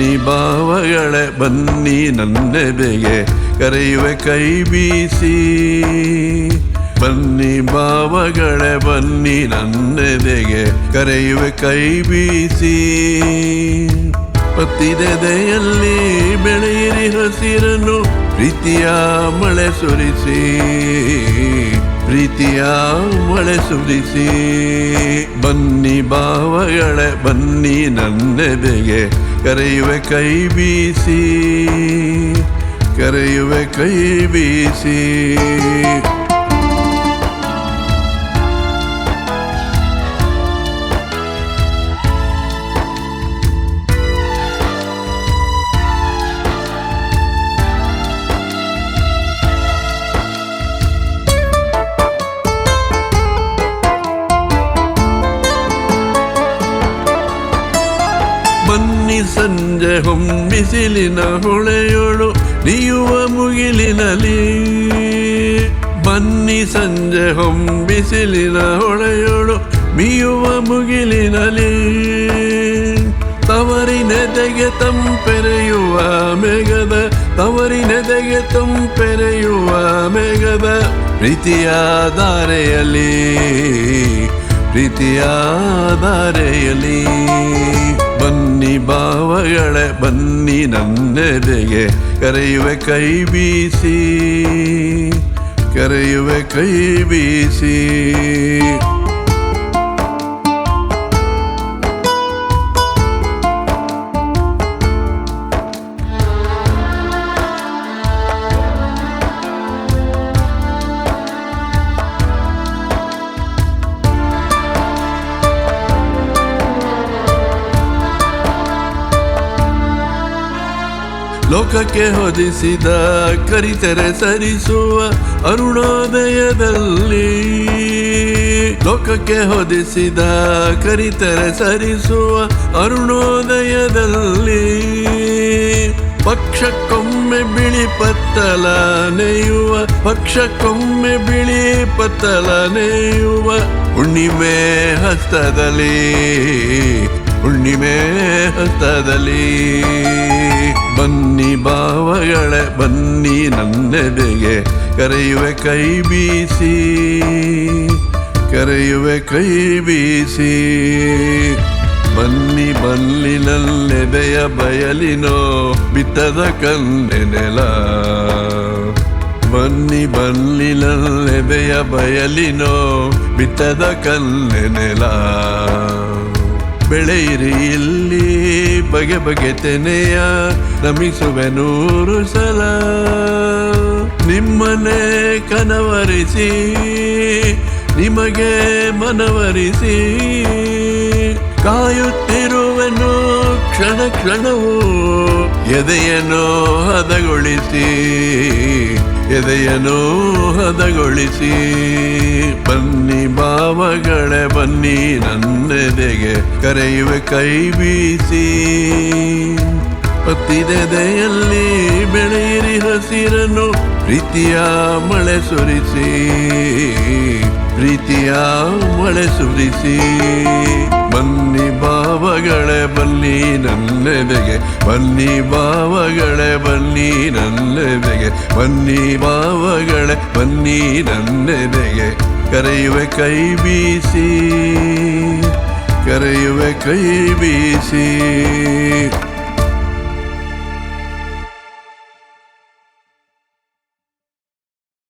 ಬನ್ನಿ ಭಾವಗಳೇ ಬನ್ನಿ ನನ್ನೆದೆಗೆ ಕರೆಯುವೆ ಕೈ ಬೀಸಿ. ಬನ್ನಿ ಭಾವಗಳೇ ಬನ್ನಿ ನನ್ನೆದೆಗೆ ಕರೆಯುವೆ ಕೈ ಬೀಸಿ. ಪತ್ತಿದೆದೆಯಲ್ಲಿ ಬೆಳೆಯಿರಿ ಹಸಿರನ್ನು ಪ್ರೀತಿಯ ಮಳೆ ಸುರಿಸಿ. ಪ್ರೀತಿಯ ಮಳೆ ಸುರಿಸಿ. ಬನ್ನಿ ಭಾವಗಳೇ ಬನ್ನಿ ನನ್ನೆದೆಗೆ ಕರೆಯುವೆ ಕೈ ಬೀಸಿ. ಕರೆಯುವೆ ಕೈ ಬೀಸಿ. ಬನ್ನಿ ಸಂಜೆ ಹೊಮ್ಮಿಸಿಲಿನ ಹೊಳೆಯೋಳು ನೀಯುವ ಮುಗಿಲಿನಲ್ಲಿ. ಬನ್ನಿ ಸಂಜೆ ಹೊಮ್ಮಿಸಿಲಿನ ಹೊಳೆಯೋಳು ಮೀಯುವ ಮುಗಿಲಿನಲ್ಲಿ. ತವರಿನೆದೆಗೆ ತಂಪೆರೆಯುವ ಮೇಘದ ತವರಿನೆದೆಗೆ ತಂಪೆರೆಯುವ ಮೇಘದ ಪ್ರೀತಿಯ ದಾರೆಯಲ್ಲಿ. ಪ್ರೀತಿಯ ದಾರೆಯಲ್ಲಿ. ಬನ್ನಿ ಭಾವಗಳೇ ಬನ್ನಿ ನನ್ನೆದೆಗೆ ಕರೆಯುವೆ ಕೈ ಬೀಸಿ. ಕರೆಯುವೆ ಕೈ ಬೀಸಿ. ಲೋಕಕ್ಕೆ ಹೊದಿಸಿದ ಕರಿತೆರೆ ಸರಿಸುವ ಅರುಣೋದಯದಲ್ಲಿ. ಲೋಕಕ್ಕೆ ಹೊದಿಸಿದ ಕರಿತೆರೆ ಸರಿಸುವ ಅರುಣೋದಯದಲ್ಲಿ. ಪಕ್ಷಕ್ಕೊಮ್ಮೆ ಬಿಳಿ ಪತ್ತಲ ನೇಯುವ ಪಕ್ಷಕ್ಕೊಮ್ಮೆ ಬಿಳಿ ಪತ್ತಲ ನೇಯುವ ಹುಣ್ಣಿಮೆ ಹಸ್ತದಲ್ಲಿ. ಹುಣ್ಣಿಮೆ ಹಸ್ತದಲ್ಲಿ. ಬನ್ನಿ ಭಾವಗಳೇ ಬನ್ನಿ ನನ್ನೆದೆಗೆ ಕರೆಯುವೆ ಕೈ ಬೀಸಿ. ಕರೆಯುವೆ ಕೈ ಬೀಸಿ. ಬನ್ನಿ ಬಲ್ಲಿನಲ್ಲೆದೆಯ ಬಯಲಿನೋ ಬಿತ್ತದ ಕನ್ನೆನೆಲ. ಬನ್ನಿ ಬಲ್ಲಿನಲ್ಲೆದೆಯ ಬಯಲಿನೋ ಬಿತ್ತದ ಕನ್ನೆನೆಲ. ಬೆಳೆಯಿರಿ ಇಲ್ಲಿ ಬಗೆ ಬಗೆ ತೆನೆಯ ನಮಿಸುವೆ 100 ಸಲ. ನಿಮ್ಮನೆ ಕನವರಿಸಿ ನಿಮಗೆ ಮನವರಿಸಿ. ಕಾಯುತ್ತಿರುವೆನು ಕ್ಷಣ ಕ್ಷಣವೂ ಎದೆಯನ್ನು ಹದಗೊಳಿಸಿ. ಎದೆಯನ್ನು ಹದಗೊಳಿಸಿ. ಬನ್ನಿ ಭಾವಗಳೇ ಬನ್ನಿ ನನ್ನೆದೆಗೆ ಕರೆಯುವೆ ಕೈ ಬೀಸಿ. ಪತ್ತಿದೆದೆಯಲ್ಲಿ ಬೆಳೆಯಿರಿ ಹಸಿರನ್ನು ಪ್ರೀತಿಯ ಮಳೆ ಸುರಿಸಿ. ಪ್ರೀತಿಯ ಮಳೆ ಸುರಿಸಿ. ಬನ್ನಿ ಭಾವಗಳೇ ಬನ್ನಿ ನನ್ನೆದೆಗೆ. ಬನ್ನಿ ಭಾವಗಳೇ ಬನ್ನಿ ನನ್ನೆದೆಗೆ. ಬನ್ನಿ ಭಾವಗಳೇ ಬನ್ನಿ ನನ್ನೆದೆಗೆ ಕರೆಯುವೆ ಕೈ ಬೀಸಿ. ಕರೆಯುವೆ ಕೈ ಬೀಸಿ.